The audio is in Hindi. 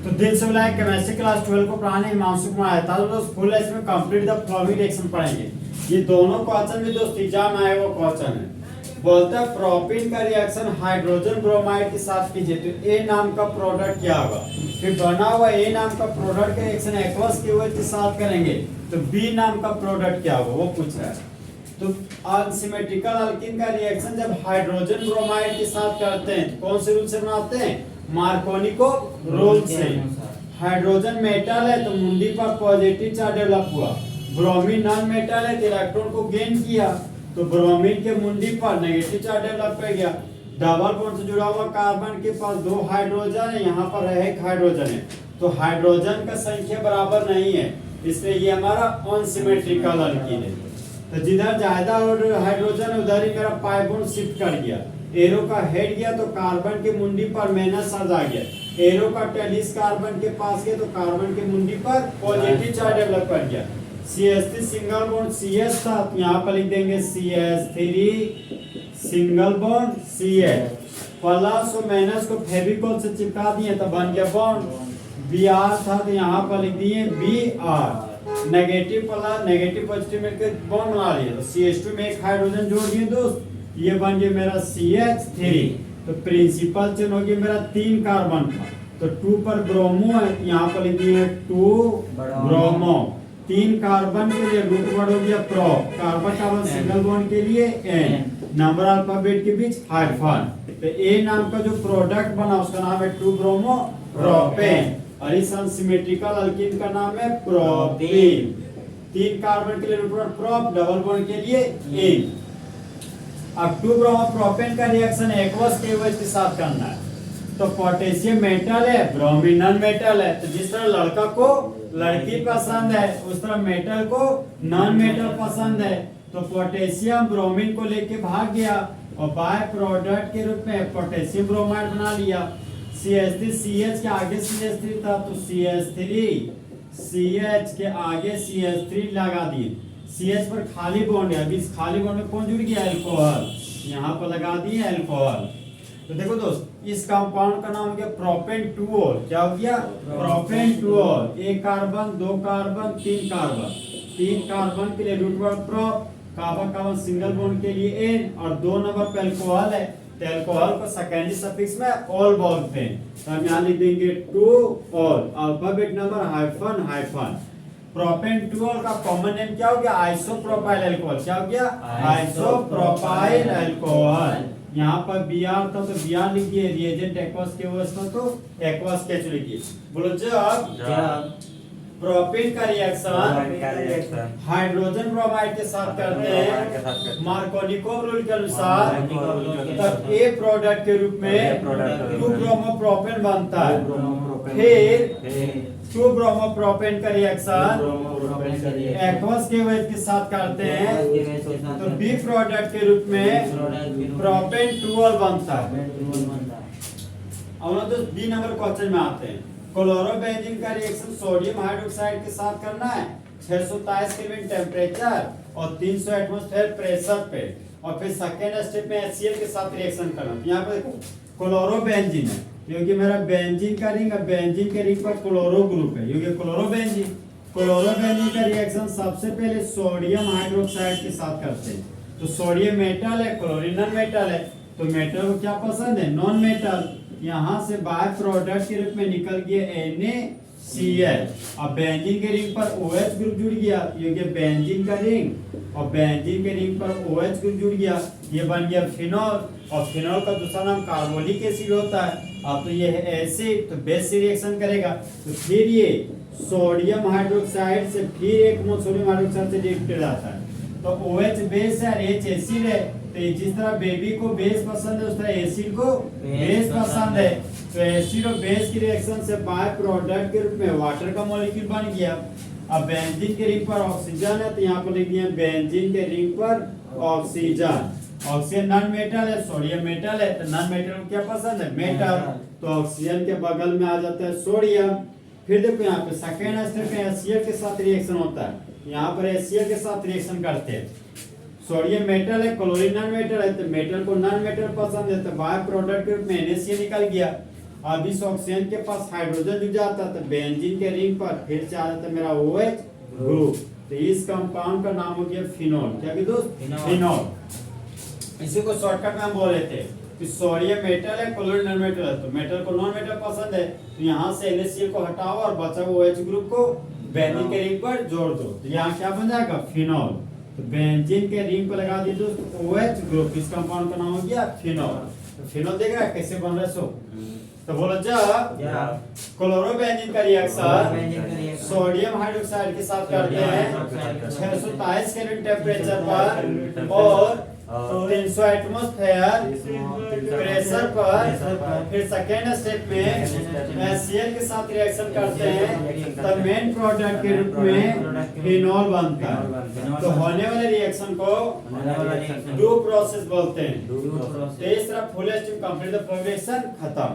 तो दिल से बुलाए केमिस्ट्री क्लास 12 को पढ़ाने हिमांशु कुमार है। तो दोस्त फुल इसमें कंप्लीट द फॉलोइंग रिएक्शन पढ़ेंगे। ये दोनों क्वेश्चन भी दोस्त एग्जाम आए वो क्वेश्चन है। बोलता है प्रोपीन का रिएक्शन हाइड्रोजन ब्रोमाइड के साथ कीजिए तो ए नाम का प्रोडक्ट क्या होगा। फिर बना हुआ ए नाम का प्रोडक्ट का रिएक्शन एक्वस के OH के साथ करेंगे तो बी नाम का प्रोडक्ट क्या होगा वो पूछ रहा है। तो अनसिमेट्रिकल अल्कीन का रिएक्शन जब हाइड्रोजन ब्रोमाइड के साथ करते हैं तो कौन से रूल से बनाते हैं, मार्कोनिकोव रूल से। हाइड्रोजन मेटल है तो मुंडी पर पॉजिटिव चार्ज डेवलप हुआ, ब्रोमीन नॉन मेटल है तो इलेक्ट्रॉन को गेन किया तो ब्रोमीन के मुंडी पर नेगेटिव चार्ज डेवलप कर गया। डबल बॉन्ड से जुड़ा हुआ कार्बन के पास 2 हाइड्रोजन है, यहाँ पर है 1 हाइड्रोजन है तो हाइड्रोजन का संख्या बराबर नहीं है, इसलिए ये हमारा अनसिमेट्रिकल अल्कीन है। तो जिधर ज्यादा हाइड्रोजन उधर ही मेरा पाई बॉन्ड शिफ्ट कर गया, एरो का हेड गया तो कार्बन के मुंडी पर माइनस चार्ज आ गया, एरो का टेलिस कार्बन के पास गया तो कार्बन के मुंडी पर पॉजिटिव चार्ज डेवलप कर गया। CH3 सिंगल बॉन्ड CH था तो यहाँ पर लिख देंगे CH3 single bond CH, plus और माइनस को फेविकोल से चिपका दिए तो बन गया बॉन्ड। Br था तो यहाँ पर लिख दिए Br, negative plus negative positive मिलकर बॉन्ड बना लिए तो CH2 में 1 हाइड्रोजन जोड़ दिए दोस्त, ये बन गया मेरा CH3। तो प्रिंसिपल चेन हो गया मेरा 3 कार्बन था तो 2 पर ब्रोमो है यहाँ पर लिख दिए 2 ब्रोमो। 3 कार्बन के लिए रूट वर्ड हो गया prop, carbon carbon single bond के लिए N, नंबर अल्फाबेट के बीच हाइफन। तो ए नाम का जो प्रोडक्ट बना उसका नाम है 2 ब्रोमो प्रोपेन और इस अनसिमेट्रिकल अल्कीन का नाम है प्रोपीन। 3 कार्बन के लिए root word prop, double bond के लिए N। अब 2 ब्रोमो प्रोपेन का रिएक्शन एक्वस के OH के साथ करना है तो पोटेशियम मेटल है, ब्रोमीन नॉन मेटल है, तो जिस तरह लड़का को लड़की पसंद है उस तरह मेटल को नॉन मेटल पसंद है तो पोटेशियम ब्रोमीन को लेके भाग गया और बाय प्रोडक्ट के रूप में पोटेशियम ब्रोमाइड बना लिया। CH3 CH के आगे CH3 था तो CH3 CH के आगे CH3 लगा दिए, CH पर खाली बॉन्ड है, अभी इस खाली बॉन्ड में कौन जुड़ गया, अल्कोहल, यहाँ पर लगा दिए अल्कोहल। तो देखो दोस्त इस कंपाउंड का नाम हो गया प्रोपेन-2-ऑल। क्या हो गया, प्रोपेन-2-ऑल। 1 कार्बन 2 कार्बन 3 कार्बन, 3 कार्बन के लिए root word prop, carbon carbon single bond के लिए N और 2 नंबर पे अल्कोहल है तो अल्कोहल को सेकेंडरी सफिक्स में ऑल बोलते हैं तो हम यहाँ लिख देंगे 2-ऑल, अल्फाबेट नंबर हाइफन हाइफन। प्रोपेन-2-ऑल का कॉमन नेम क्या हो गया, आइसोप्रोपाइल अल्कोहल। क्या हो गया, आइसोप्रोपाइल अल्कोहल। यहाँ पर Br था तो Br लिख दिए, रिएजेंट एक्वस के OH था तो एक्वस के OH लिखिए। बोलो जब प्रोपेन का रिएक्शन हाइड्रोजन ब्रोमाइड के साथ करते हैं मार्कोनिकोव रूल के अनुसार तब ए प्रोडक्ट के रूप में 2 ब्रोमो प्रोपेन बनता है। फिर 2 ब्रोमो प्रोपेन का रिएक्शन एक्वस के OH के साथ करते हैं तो बी प्रोडक्ट के रूप में प्रोपेन-2-ऑल बनता है। अब तो बी नंबर क्वेश्चन में आते हैं। क्लोरोबेंजीन का रिएक्शन सोडियम हाइड्रोक्साइड के साथ करना है 627 केल्विन टेम्परेचर और 300 एटमॉस्फेयर प्रेशर पे और फिर सेकेंड स्टेप में HCl के साथ रिएक्शन करना। यहाँ पे क्लोरोबेंजीन है क्योंकि मेरा बेंजीन का रिंग है, बेंजीन के रिंग पर क्लोरो ग्रुप है, ये क्लोरोबेंजीन। क्लोरोबेंजीन का रिएक्शन सबसे पहले सोडियम हाइड्रोक्साइड के साथ करते हैं तो सोडियम मेटल है, क्लोरीन नॉन मेटल है तो मेटल को क्या पसंद है, नॉन मेटल। यहाँ से बाय प्रोडक्ट के रूप में निकल गया NaCl और बेंजीन के रिंग पर OH ग्रुप जुड़ गया, ये बेंजीन का रिंग और बेंजीन के रिंग पर OH ग्रुप जुड़ गया, ये बन गया फिनोल और फिनोल का दूसरा नाम कार्बोलिक एसिड होता है। अब तो ये है एसिड तो बेस से रिएक्शन करेगा तो फिर ये सोडियम हाइड्रोक्साइड से फिर एक मोल सोडियम हाइड्रोक्साइड से रिएक्ट जाता है तो OH बेस है और H एसिड है तो जिस तरह बेबी को बेस पसंद है उस तरह एसिड को बेस पसंद है तो एसिड और बेस की रिएक्शन से बाय प्रोडक्ट के रूप में वाटर का मॉलिक्यूल बन गया। अब बेंजीन के रिंग पर ऑक्सीजन है तो यहाँ पर लिख दिया बेंजीन के रिंग पर ऑक्सीजन। ऑक्सीजन नॉन मेटल है, सोडियम मेटल है तो नॉन मेटल को क्या पसंद है, मेटल, तो ऑक्सीजन के बगल में आ जाता है सोडियम। फिर देखो यहाँ पे सेकेंड स्टेप में HCl के साथ रिएक्शन होता है, यहाँ पर HCl के साथ रिएक्शन करते हैं। सोडियम मेटल है, क्लोरीन नॉन मेटल है तो मेटल को नॉन मेटल पसंद है तो बाय प्रोडक्ट के रूप में NaCl निकल गया। अब इस ऑक्सीजन के पास हाइड्रोजन जुड़ जाता है तो बेंजीन के रिंग पर फिर से आ जाता है मेरा OH ग्रुप। तो इस कंपाउंड का नाम हो गया फिनोल। क्या कि दोस्त? फिनोल। इसी को शॉर्टकट में हम बोले थे कि सोडियम मेटल है, क्लोरीन नॉन मेटल है, तो मेटल को नॉन मेटल पसंद है तो यहाँ से NaCl को हटाओ और बचा हुआ OH ग्रुप को बेंजीन के रिंग पर जोड़ दो। तो यहाँ क्या बन जाएगा? फिनोल। तो बेंजीन के रिंग पर लगा दी दोस्त OH ग्रुप, इस कंपाउंड का नाम हो गया फिनोल। तो फिनोल देख रहा है कैसे बन रहा है सो? तो बोलो जब क्लोरोबेंजीन का रिएक्शन सोडियम हाइड्रोक्साइड के साथ करते हैं 627 केल्विन टेम्परेचर पर और 300 एटमॉस्फेयर प्रेशर पर, फिर सेकेंड स्टेप में HCl के साथ रिएक्शन करते हैं तब मेन प्रोडक्ट के रूप में फिनोल बनता है। तो होने वाले रिएक्शन को डू प्रोसेस बोलते हैं। तो इस तरह full steam complete the production खत्म।